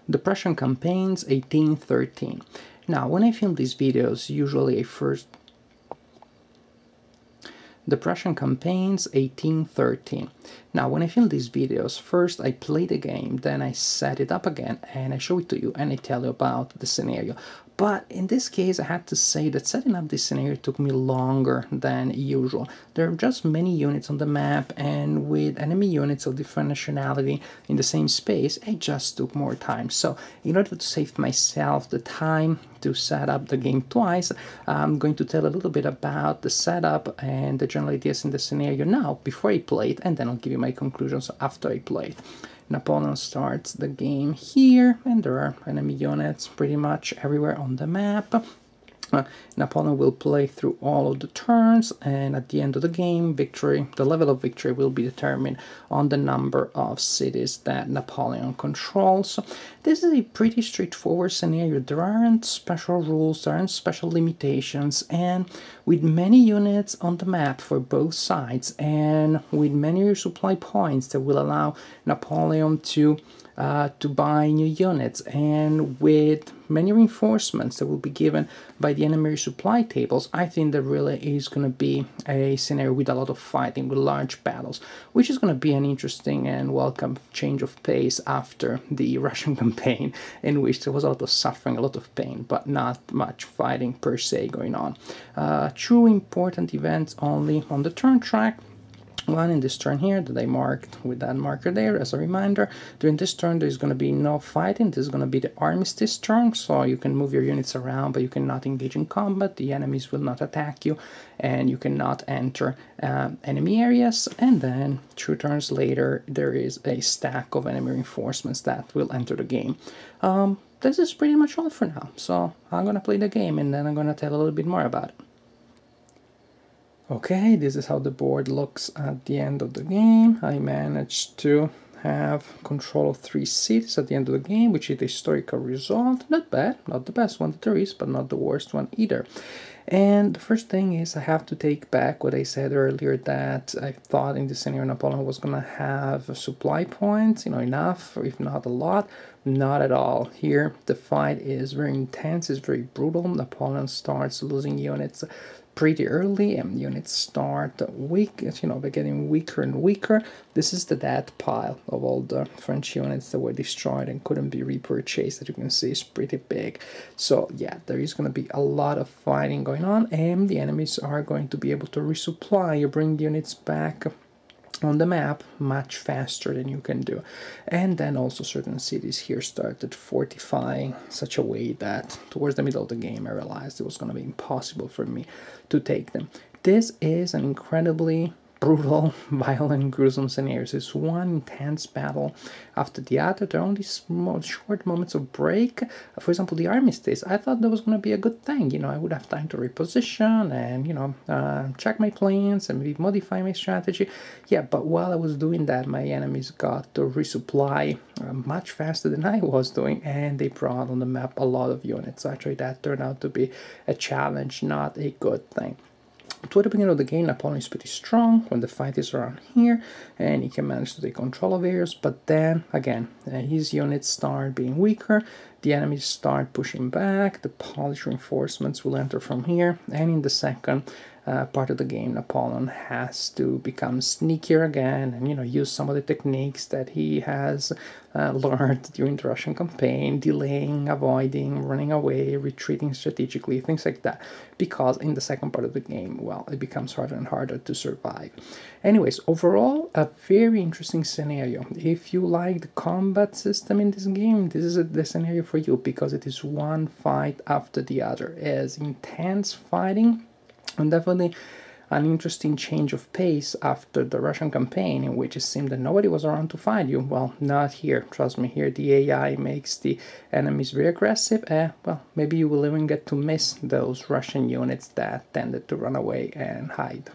The Prussian campaigns 1813. Now, when I film these videos, usually the Prussian campaigns 1813. Now, when I film these videos, first I play the game, then I set it up again, and I show it to you, and I tell you about the scenario. But in this case, I had to say that setting up this scenario took me longer than usual. There are just many units on the map, and with enemy units of different nationality in the same space, it just took more time. So, in order to save myself the time to set up the game twice, I'm going to tell a little bit about the setup and the general ideas in the scenario now, before I play it, and then I'll give you my conclusions after I play it. Napoleon starts the game here, and there are enemy units pretty much everywhere on the map. Napoleon will play through all of the turns, and at the end of the game, victory, the level of victory will be determined on the number of cities that Napoleon controls. This is a pretty straightforward scenario. There aren't special rules, there aren't special limitations, and with many units on the map for both sides, and with many resupply points that will allow Napoleon to buy new units, and with many reinforcements that will be given by the enemy supply tables, I think there really is going to be a scenario with a lot of fighting, with large battles, which is going to be an interesting and welcome change of pace after the Russian campaign, in which there was a lot of suffering, a lot of pain, but not much fighting per se going on. Two important events only on the turn track. One in this turn here that I marked with that marker there as a reminder. During this turn there's going to be no fighting. This is going to be the armistice turn, so you can move your units around, but you cannot engage in combat. The enemies will not attack you, and you cannot enter enemy areas. And then 2 turns later there is a stack of enemy reinforcements that will enter the game. This is pretty much all for now, so I'm going to play the game, and then I'm going to tell a little bit more about it. Okay, this is how the board looks at the end of the game. I managed to have control of 3 cities at the end of the game, which is a historical result. Not bad, not the best one that there is, but not the worst one either. And the first thing is I have to take back what I said earlier, that I thought in this scenario Napoleon was going to have supply points, enough, if not a lot. Not at all. Here the fight is very intense, it's very brutal. Napoleon starts losing units pretty early, and units start weak, they're getting weaker and weaker. This is the dead pile of all the French units that were destroyed and couldn't be repurchased. As you can see, it's pretty big. So yeah, there is going to be a lot of fighting going on, and the enemies are going to be able to resupply or bring units back on the map much faster than you can do. And then also certain cities here started fortifying such a way that towards the middle of the game I realized it was going to be impossible for me to take them. This is an incredibly brutal, violent, gruesome scenarios. It's one intense battle after the other. There are only small, short moments of break. For example, the armistice. I thought that was going to be a good thing. I would have time to reposition and, check my plans and maybe modify my strategy. Yeah, but while I was doing that, my enemies got to resupply much faster than I was doing, and they brought on the map a lot of units. Actually, that turned out to be a challenge, not a good thing. Toward the beginning of the game, Napoleon is pretty strong when the fight is around here, and he can manage to take control of areas, but then, again, his units start being weaker, the enemies start pushing back, the Polish reinforcements will enter from here, and in the second part of the game, Napoleon has to become sneakier again and, use some of the techniques that he has learned during the Russian campaign, delaying, avoiding, running away, retreating strategically, things like that, because in the second part of the game, well, it becomes harder and harder to survive. Anyways, overall, a very interesting scenario. If you like the combat system in this game, this is the scenario for you, because it is one fight after the other. It is intense fighting, and definitely an interesting change of pace after the Russian campaign, in which it seemed that nobody was around to fight you. Well, not here. Trust me, here the AI makes the enemies very aggressive. Well, maybe you will even get to miss those Russian units that tended to run away and hide.